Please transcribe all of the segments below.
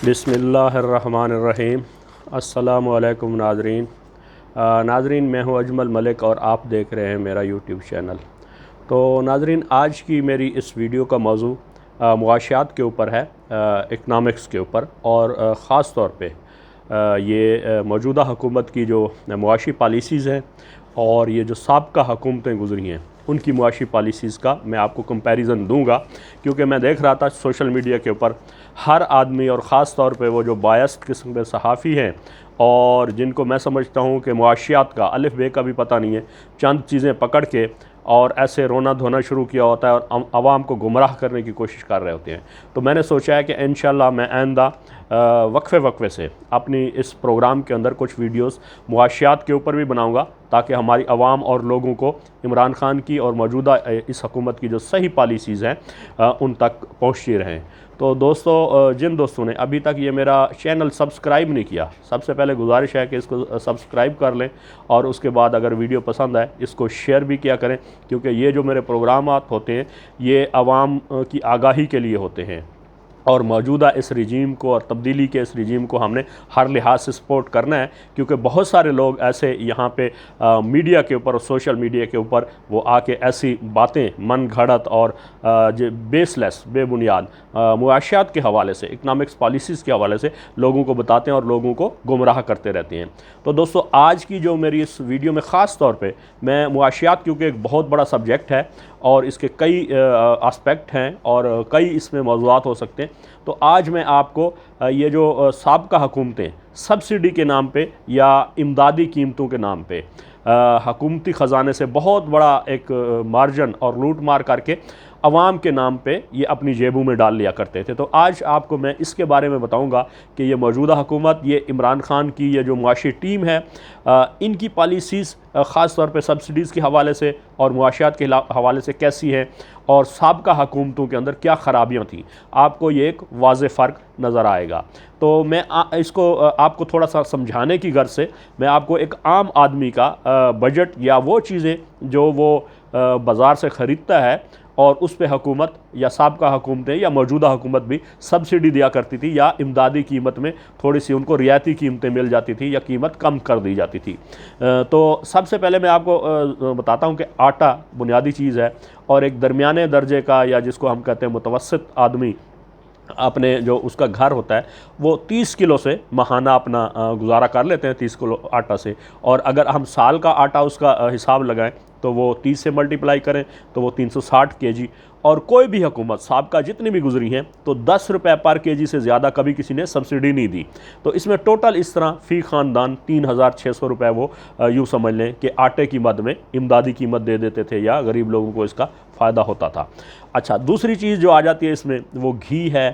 बिस्मिल्लाहिर्रहमानिर्रहीम। अस्सलामुअलैकुम नाज़रीन। नाज़रीन, मैं हूं अजमल मलिक और आप देख रहे हैं मेरा यूट्यूब चैनल। तो नाज़रीन, आज की मेरी इस वीडियो का मौजू मुआशियात के ऊपर है, इकनॉमिक्स के ऊपर, और ख़ास तौर पे ये मौजूदा हुकूमत की जो मुआशी पॉलिसीज़ हैं और ये जो साबका हुकूमतें गुज़री हैं उनकी मुआशी पॉलिसीज़ का मैं आपको कंपैरिज़न दूंगा, क्योंकि मैं देख रहा था सोशल मीडिया के ऊपर हर आदमी, और ख़ास तौर पे वो जो बायस्ड किस्म के सहाफ़ी हैं और जिनको मैं समझता हूँ कि मुआशियात का अलिफ बे का भी पता नहीं है, चंद चीज़ें पकड़ के और ऐसे रोना धोना शुरू किया होता है और आवाम को गुमराह करने की कोशिश कर रहे होते हैं। तो मैंने सोचा है कि इंशाअल्लाह मैं आइंदा वक्फे से अपनी इस प्रोग्राम के अंदर कुछ वीडियोस मुआशियात के ऊपर भी बनाऊंगा, ताकि हमारी आवाम और लोगों को इमरान खान की और मौजूदा इस हुकूमत की जो सही पॉलिसीज़ हैं उन तक पहुँचती रहें। तो दोस्तों, जिन दोस्तों ने अभी तक ये मेरा चैनल सब्सक्राइब नहीं किया, सबसे पहले गुजारिश है कि इसको सब्सक्राइब कर लें, और उसके बाद अगर वीडियो पसंद आए इसको शेयर भी किया करें, क्योंकि ये जो मेरे प्रोग्रामात होते हैं ये आवाम की आगाही के लिए होते हैं और मौजूदा इस रिजीम को और तब्दीली के इस रिजीम को हमने हर लिहाज से सपोर्ट करना है, क्योंकि बहुत सारे लोग ऐसे यहाँ पे मीडिया के ऊपर और सोशल मीडिया के ऊपर वो आके ऐसी बातें मन घड़त और जो बेसलेस, बेबुनियाद मुआशियात के हवाले से, इकनॉमिक्स पॉलिसीज़ के हवाले से लोगों को बताते हैं और लोगों को गुमराह करते रहते हैं। तो दोस्तों, आज की जो मेरी इस वीडियो में ख़ास तौर पे मैं मुआशियात, क्योंकि एक बहुत बड़ा सब्जेक्ट है और इसके कई एस्पेक्ट हैं और कई इसमें मौज़ूआत हो सकते हैं, तो आज मैं आपको ये जो साबका हुकूमतें सब्सिडी के नाम पे या इमदादी कीमतों के नाम पे हुकूमती ख़जाने से बहुत बड़ा एक मार्जन और लूट मार करके अवाम के नाम पे ये अपनी जेबों में डाल लिया करते थे। तो आज आपको मैं इसके बारे में बताऊंगा कि ये मौजूदा हुकूमत, ये इमरान खान की ये जो मुआशी टीम है, इनकी पॉलिसीज़ ख़ास तौर पे सब्सिडीज़ के हवाले से और मुआशियात के हवाले से कैसी है और साबका हुकूमतों के अंदर क्या ख़राबियाँ थी, आपको ये एक वाज़ेह फ़र्क नज़र आएगा। तो मैं इसको आपको थोड़ा सा समझाने की गर्ज से मैं आपको एक आम आदमी का बजट या वो चीज़ें जो वो बाज़ार से ख़रीदता है और उस पे हुकूमत या साबका हुकूमतें या मौजूदा हुकूमत भी सब्सिडी दिया करती थी, या इमदादी कीमत में थोड़ी सी उनको रियायती कीमतें मिल जाती थी या कीमत कम कर दी जाती थी। तो सबसे पहले मैं आपको बताता हूँ कि आटा बुनियादी चीज़ है, और एक दरमियाने दर्जे का या जिसको हम कहते हैं मुतवस्सित आदमी अपने जो उसका घर होता है वो 30 किलो से महाना अपना गुजारा कर लेते हैं, 30 किलो आटा से। और अगर हम साल का आटा उसका हिसाब लगाएं तो वो 30 से मल्टीप्लाई करें तो वो 360 केजी। और कोई भी हुकूमत साबका जितनी भी गुजरी हैं तो 10 रुपये पर केजी से ज़्यादा कभी किसी ने सब्सिडी नहीं दी। तो इसमें टोटल इस तरह फ़ी ख़ानदान 3600 रुपये वो यूँ समझ लें कि आटे की मद में इमदादी कीमत दे देते थे या गरीब लोगों को इसका फ़ायदा होता था। अच्छा, दूसरी चीज़ जो आ जाती है इसमें वो घी है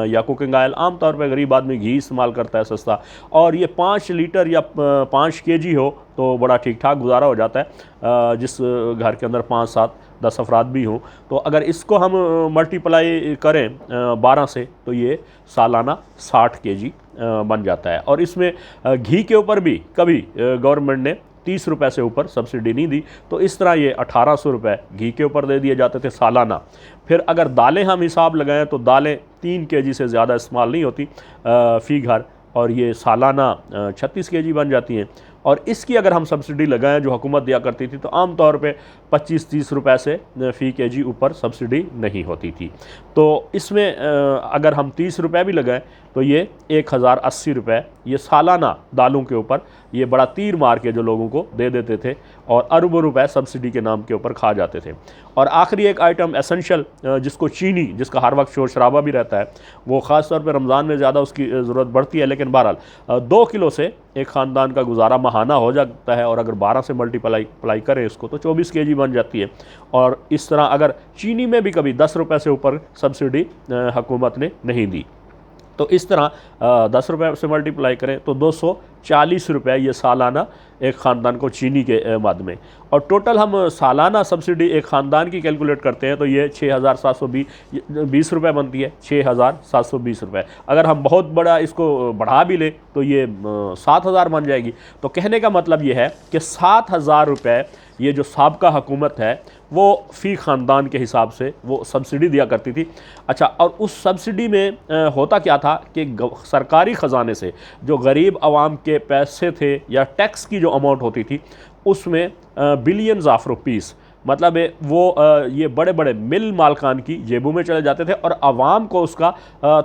या कुकिंग ऑयल। आम तौर पर गरीब आदमी घी इस्तेमाल करता है सस्ता, और ये 5 लीटर या 5 केजी हो तो बड़ा ठीक ठाक गुजारा हो जाता है। जिस घर के अंदर 5, 7, 10 अफराद भी हों, तो अगर इसको हम मल्टीप्लाई करें 12 से तो ये सालाना 60 केजी बन जाता है। और इसमें घी के ऊपर भी कभी गवर्नमेंट ने 30 रुपये से ऊपर सब्सिडी नहीं दी, तो इस तरह ये 1800 रुपये घी के ऊपर दे दिए जाते थे सालाना। फिर अगर दालें हम हिसाब लगाएं तो दालें 3 केजी से ज़्यादा इस्तेमाल नहीं होती फ़ी घर, और ये सालाना 36 केजी बन जाती हैं। और इसकी अगर हम सब्सिडी लगाएं जो हुकूमत दिया करती थी तो आम तौर पे 25-30 रुपये से फ़ी केजी ऊपर सब्सिडी नहीं होती थी। तो इसमें अगर हम 30 रुपये भी लगाएं तो ये 1080 रुपये ये सालाना दालों के ऊपर ये बड़ा तीर मार के जो लोगों को दे देते थे, और अरबों रुपए सब्सिडी के नाम के ऊपर खा जाते थे। और आखिरी एक आइटम एसेंशियल, जिसको चीनी, जिसका हर वक्त शोर शराबा भी रहता है, वो ख़ास तौर पर रमज़ान में ज़्यादा उसकी ज़रूरत बढ़ती है, लेकिन बहरहाल 2 किलो से एक ख़ानदान का गुजारा महाना हो जाता है, और अगर 12 से मल्टीप्लाई करें इसको तो 24 केजी बन जाती है। और इस तरह अगर चीनी में भी कभी 10 रुपये से ऊपर सब्सिडी हुकूमत ने नहीं दी, तो इस तरह 10 रुपये से मल्टीप्लाई करें तो 240 रुपये ये सालाना एक ख़ानदान को चीनी के मद में। और टोटल हम सालाना सब्सिडी एक ख़ानदान की कैलकुलेट करते हैं तो ये 6720 रुपये बनती है, 6720 रुपये। अगर हम बहुत बड़ा इसको बढ़ा भी लें तो ये 7000 बन जाएगी। तो कहने का मतलब ये है कि 7000 रुपये ये जो साबका हुकूमत है वो फ़ी ख़ानदान के हिसाब से वो सब्सिडी दिया करती थी। अच्छा, और उस सब्सिडी में होता क्या था कि सरकारी ख़जाने से जो गरीब आवाम के पैसे थे या टैक्स की जो अमाउंट होती थी उसमें बिलियंस ऑफ रुपीस, मतलब वो ये बड़े बड़े मिल मालकान की जेबों में चले जाते थे और आवाम को उसका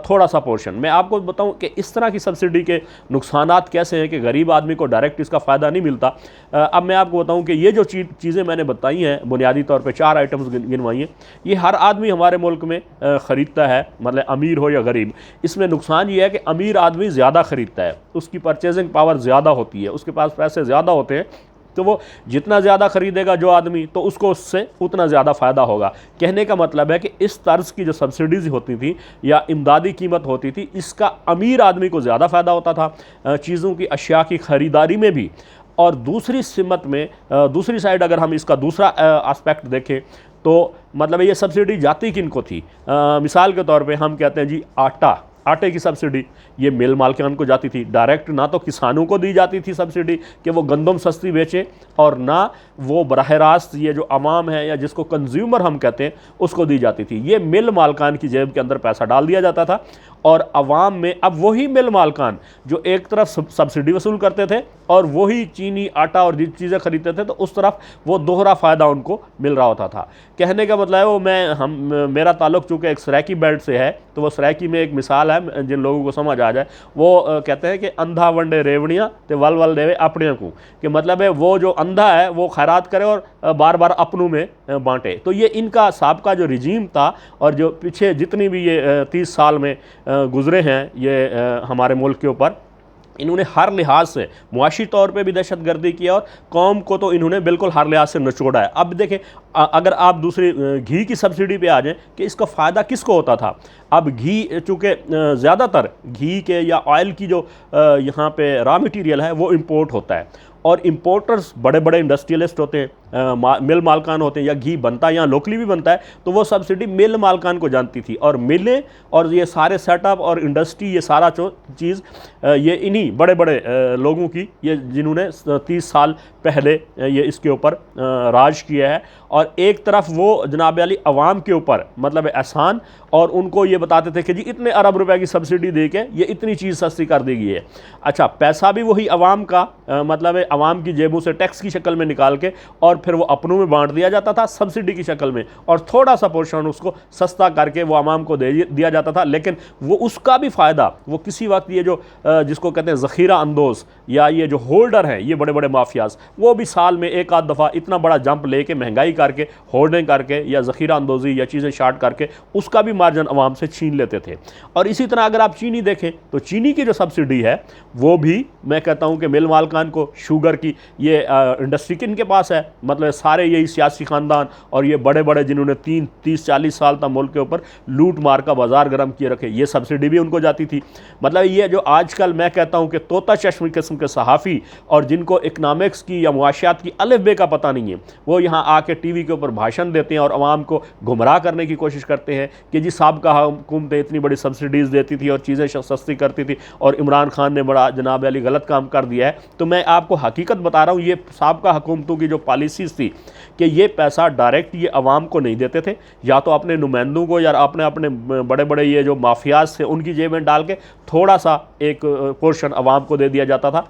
थोड़ा सा पोर्शन। मैं आपको बताऊं कि इस तरह की सब्सिडी के नुकसानात कैसे हैं कि गरीब आदमी को डायरेक्ट इसका फ़ायदा नहीं मिलता। अब मैं आपको बताऊं कि ये जो चीज़ें मैंने बताई हैं, बुनियादी तौर पे 4 आइटम्स गिनवाई हैं, ये हर आदमी हमारे मुल्क में ख़रीदता है, मतलब अमीर हो या गरीब। इसमें नुकसान ये है कि अमीर आदमी ज़्यादा ख़रीदता है, उसकी परचेजिंग पावर ज़्यादा होती है, उसके पास पैसे ज़्यादा होते हैं, तो वो जितना ज़्यादा ख़रीदेगा जो आदमी, तो उसको उससे उतना ज़्यादा फ़ायदा होगा। कहने का मतलब है कि इस तर्ज की जो सब्सिडीज़ होती थी या इमदादी कीमत होती थी, इसका अमीर आदमी को ज़्यादा फ़ायदा होता था चीज़ों की, अशिया की ख़रीदारी में भी। और दूसरी सिमत में, दूसरी साइड अगर हम इसका दूसरा एस्पेक्ट देखें तो मतलब ये सब्सिडी जाती किन को थी। मिसाल के तौर पे हम कहते हैं जी आटे की सब्सिडी ये मिल मालिकान को जाती थी डायरेक्ट, ना तो किसानों को दी जाती थी सब्सिडी कि वो गंदम सस्ती बेचे, और ना वो बराह रास्त ये जो अवाम है या जिसको कंज्यूमर हम कहते हैं उसको दी जाती थी। ये मिल मालिकान की जेब के अंदर पैसा डाल दिया जाता था और अवाम में, अब वही मिल मालिकान जो एक तरफ सब्सिडी वसूल करते थे और वही चीनी, आटा और जिस चीज़ें खरीदते थे, तो उस तरफ वो दोहरा फ़ायदा उनको मिल रहा होता था। कहने का मतलब है वो मेरा ताल्लुक़ चूँकि एक सराइकी बेल्ट से है, तो वो सराइकी में एक मिसाल है जिन लोगों को समझ आ जाए, वो कहते हैं कि अंधा वंडे रेवड़ियाँ तो वल वल देवे अपने को, कि मतलब है वो जो अंधा है वो खैरात करे और बार बार अपनों में बांटे। तो ये इनका साहब का जो रिजीम था, और जो पीछे जितनी भी ये 30 साल में गुज़रे हैं ये हमारे मुल्क के ऊपर, इन्होंने हर लिहाज से मुआशी तौर पे भी दहशत गर्दी किया और कौम को तो इन्होंने बिल्कुल हर लिहाज से निचोड़ा है। अब देखें, अगर आप दूसरी घी की सब्सिडी पे आ जाएं कि इसका फ़ायदा किसको होता था। अब घी, चूँकि ज़्यादातर घी के या ऑयल की जो यहाँ पे रॉ मटेरियल है वो इंपोर्ट होता है, और इंपोर्टर्स बड़े बड़े इंडस्ट्रियलिस्ट होते हैं, मिल मालकान होते हैं, या घी बनता है यहाँ लोकली भी बनता है, तो वो सब्सिडी मिल मालकान को जानती थी। और मिलें और ये सारे सेटअप और इंडस्ट्री, ये सारा चीज़ ये इन्हीं बड़े बड़े लोगों की, ये जिन्होंने 30 साल पहले ये इसके ऊपर राज किया है। और एक तरफ वो जनाब अली अवाम के ऊपर मतलब एहसान, और उनको ये बताते थे कि जी इतने अरब रुपए की सब्सिडी दे के ये इतनी चीज़ सस्ती कर दी गई है। अच्छा, पैसा भी वही अवाम का, मतलब अवाम की जेबों से टैक्स की शक्ल में निकाल के और फिर वो अपनों में बांट दिया जाता था सब्सिडी की शक्ल में, और थोड़ा सा पोर्शन उसको सस्ता करके वो अवाम को दे दिया जाता था। लेकिन वो उसका भी फ़ायदा वो किसी वक्त ये जो जिसको कहते हैं ज़ख़ीरा अंदोज़ या ये जो होल्डर हैं, ये बड़े बड़े माफियाज, वो भी साल में एक आध दफ़ा इतना बड़ा जंप लेके महंगाई करके होल्डिंग करके या ज़ख़ीरा अंदोज़ी या चीज़ें शार्ट करके उसका भी मार्जिन अवाम से छीन लेते थे। और इसी तरह अगर आप चीनी देखें तो चीनी की जो सब्सिडी है वो भी मैं कहता हूँ कि मिल मालकान को, शुगर की ये इंडस्ट्री किन के पास है, मतलब सारे यही सियासी ख़ानदान और ये बड़े बड़े जिन्होंने 30-40 साल तक मुल्क के ऊपर लूट मार का बाजार गर्म किए रखे, ये सब्सिडी भी उनको जाती थी। मतलब ये जो आजकल मैं कहता हूँ कि तोता चश्म किस्म के सहाफ़ी और जिनको इकनॉमिक्स की या मुआशियात की अलफ बे का पता नहीं है, वो यहाँ आके टीवी के ऊपर भाषण देते हैं और आवाम को गुमराह करने की कोशिश करते हैं कि जी साहब हुकूमतें इतनी बड़ी सब्सिडीज़ देती थी और चीज़ें सस्ती करती थी और इमरान खान ने बड़ा जनाब अली गलत काम कर दिया है। तो मैं आपको हकीकत बता रहा हूँ, ये साहब हुकूमतों की जो पॉलिसीज़ थी कि ये पैसा डायरेक्ट ये अवाम को नहीं देते थे, या तो अपने नुमाइंदों को या अपने बड़े बड़े ये जो माफियाज थे उनकी जेब में डाल के थोड़ा सा एक पोर्शन अवाम को दे दिया जाता था,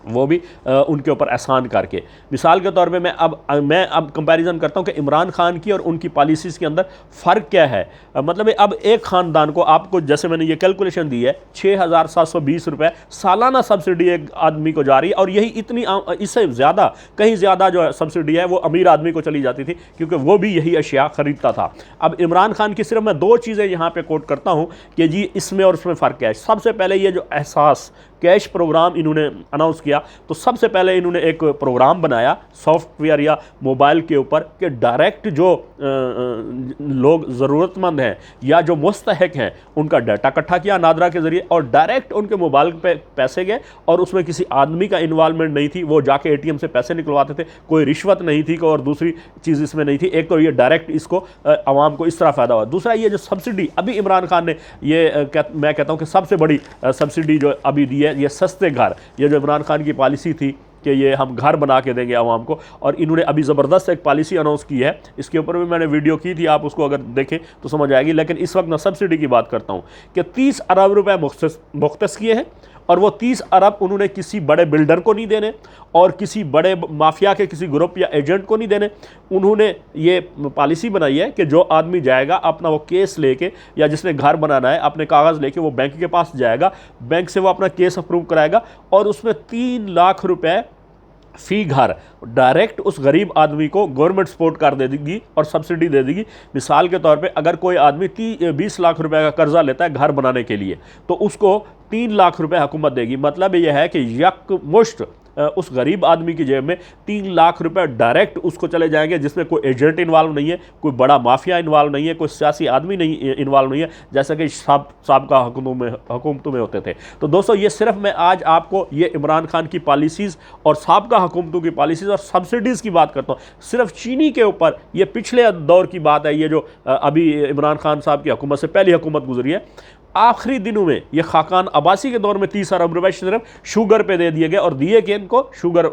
वो भी उनके ऊपर एहसान करके। मिसाल के तौर पे मैं अब कंपैरिजन करता हूँ कि इमरान खान की और उनकी पॉलिसीज़ के अंदर फ़र्क क्या है। मतलब अब एक ख़ानदान को आपको, जैसे मैंने ये कैलकुलेशन दी है, 6,720 रुपये सालाना सब्सिडी एक आदमी को जा रही है, और यही इतनी, इससे ज़्यादा कहीं ज़्यादा जो सब्सिडी है वो अमीर आदमी को चली जाती थी क्योंकि वो भी यही अशिया ख़रीदता था। अब इमरान खान की सिर्फ मैं 2 चीज़ें यहाँ पर कोट करता हूँ कि जी इसमें और उसमें फ़र्क क्या है। सबसे पहले ये जो एहसास कैश प्रोग्राम इन्होंने अनाउंस किया, तो सबसे पहले इन्होंने एक प्रोग्राम बनाया सॉफ्टवेयर या मोबाइल के ऊपर कि डायरेक्ट जो लोग ज़रूरतमंद हैं या जो मुस्तहक हैं उनका डाटा इकट्ठा किया नादरा के ज़रिए, और डायरेक्ट उनके मोबाइल पे पैसे गए और उसमें किसी आदमी का इन्वॉल्वमेंट नहीं थी। वो जाके ATM से पैसे निकलवाते थे, कोई रिश्वत नहीं थी और दूसरी चीज़ इसमें नहीं थी। एक तो ये डायरेक्ट इसको आवाम को इस तरह फ़ायदा हुआ। दूसरा ये जो सब्सिडी अभी इमरान खान ने मैं कहता हूँ कि सबसे बड़ी सब्सिडी जो अभी दी है, ये सस्ते घर, ये जो इमरान खान की पॉलिसी थी कि ये हम घर बना के देंगे आवाम को। और इन्होंने अभी ज़बरदस्त एक पॉलिसी अनाउंस की है, इसके ऊपर भी मैंने वीडियो की थी, आप उसको अगर देखें तो समझ आएगी। लेकिन इस वक्त मैं सब्सिडी की बात करता हूँ कि 30 अरब रुपए मुख्तस किए हैं, और वो 30 अरब उन्होंने किसी बड़े बिल्डर को नहीं देने और किसी बड़े माफिया के किसी ग्रुप या एजेंट को नहीं देने। उन्होंने ये पॉलिसी बनाई है कि जो आदमी जाएगा अपना वो केस लेके, या जिसने घर बनाना है अपने कागज़ लेके वो बैंक के पास जाएगा, बैंक से वो अपना केस अप्रूव कराएगा, और उसमें 3 लाख रुपए फी घर डायरेक्ट उस गरीब आदमी को गवर्नमेंट सपोर्ट कर दे देगी और सब्सिडी दे देगी। मिसाल के तौर पे अगर कोई आदमी 20 लाख रुपए का कर्जा लेता है घर बनाने के लिए, तो उसको 3 लाख रुपए हुकूमत देगी। मतलब यह है कि यकमुश्त उस गरीब आदमी की जेब में 3 लाख रुपए डायरेक्ट उसको चले जाएंगे, जिसमें कोई एजेंट इन्वॉल्व नहीं है, कोई बड़ा माफिया इन्वॉल्व नहीं है, कोई सियासी आदमी नहीं इन्वॉल्व नहीं है, जैसा कि साबका हुकूमतों में होते थे। तो दोस्तों, ये सिर्फ मैं आज आपको ये इमरान खान की पॉलिसीज़ और साबका हुकूमतों की पॉलिसीज़ और सब्सिडीज़ की बात करता हूँ। सिर्फ चीनी के ऊपर, ये पिछले दौर की बात है, ये जो अभी इमरान खान साहब की हुकूमत से पहली हुकूमत गुजरी है, आखिरी दिनों में ये खाकान अब्बासी के दौर में 30 अरब रुपए सिर्फ शुगर पे दे दिए गए, और दिए कि इनको शुगर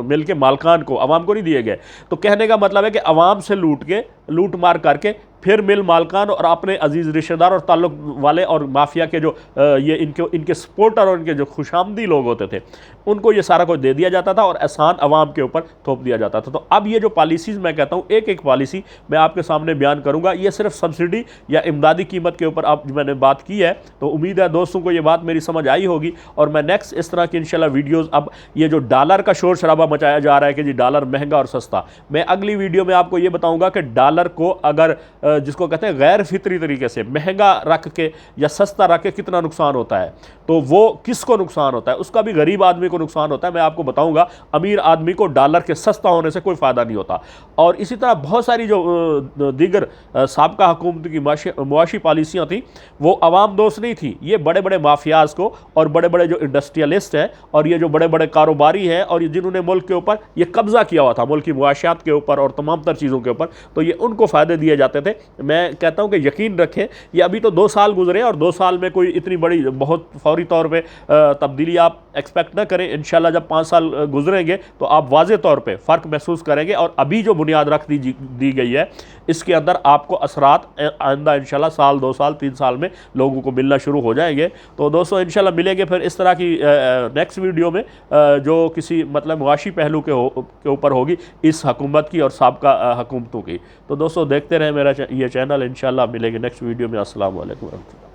मिल के मालकान को, अवाम को नहीं दिए गए। तो कहने का मतलब है कि अवाम से लूट मार करके फिर मिल मालकान और अपने अजीज़ रिश्तेदार और ताल्लुक वाले और माफिया के जो ये इनके सपोर्टर और इनके जो खुशामदी लोग होते थे, उनको ये सारा कुछ दे दिया जाता था और एहसान अवाम के ऊपर थोप दिया जाता था। तो अब ये जो पॉलिसीज़ मैं कहता हूँ, एक एक पॉलिसी मैं आपके सामने बयान करूँगा। ये सिर्फ सब्सिडी या इमदादी कीमत के ऊपर अब मैंने बात की है, तो उम्मीद है दोस्तों को ये बात मेरी समझ आई होगी। और मैं नेक्स्ट इस तरह की इंशाल्लाह वीडियोज़, अब ये जो डॉलर का शोर शराबा मचाया जा रहा है कि जी डॉलर महंगा और सस्ता, मैं अगली वीडियो में आपको ये बताऊँगा कि डॉलर को अगर जिसको कहते हैं गैर फितरी तरीके से महंगा रख के या सस्ता रख के कितना नुकसान होता है, तो वो किसको नुकसान होता है, उसका भी गरीब आदमी को नुकसान होता है। मैं आपको बताऊंगा, अमीर आदमी को डॉलर के सस्ता होने से कोई फ़ायदा नहीं होता। और इसी तरह बहुत सारी जो दीगर साबका हुकूमत की मुआशी पॉलिसियाँ थी, वो अवाम दोस्त नहीं थी। ये बड़े बड़े माफियाज को और बड़े बड़े जो इंडस्ट्रियलिस्ट हैं और ये जो बड़े बड़े कारोबारी हैं और जिन्होंने मुल्क के ऊपर ये कब्ज़ा किया हुआ था, मुल्क की मुआशियात के ऊपर और तमाम तर चीज़ों के ऊपर, तो ये उनको फ़ायदे दिए जाते थे। मैं कहता हूं कि यकीन रखें, ये अभी तो 2 साल गुजरे और 2 साल में कोई इतनी बड़ी बहुत फौरी तौर पे तब्दीली आप एक्सपेक्ट ना करें। इंशाल्लाह जब 5 साल गुजरेंगे तो आप वाज़े तौर पे फ़र्क महसूस करेंगे। और अभी जो बुनियाद रख दी गई है, इसके अंदर आपको असरात आइंदा इंशाल्लाह साल 2 साल 3 साल में लोगों को मिलना शुरू हो जाएंगे। तो दोस्तों इंशाल्लाह मिलेंगे फिर इस तरह की नेक्स्ट वीडियो में, जो किसी मतलब मुआशी पहलू के ऊपर होगी इस हुकूमत की और साबका हुकूमतों की। तो दोस्तों देखते रहें मेरा ये चैनल। इंशाल्लाह मिलेंगे नेक्स्ट वीडियो में। अस्सलाम वालेकुम।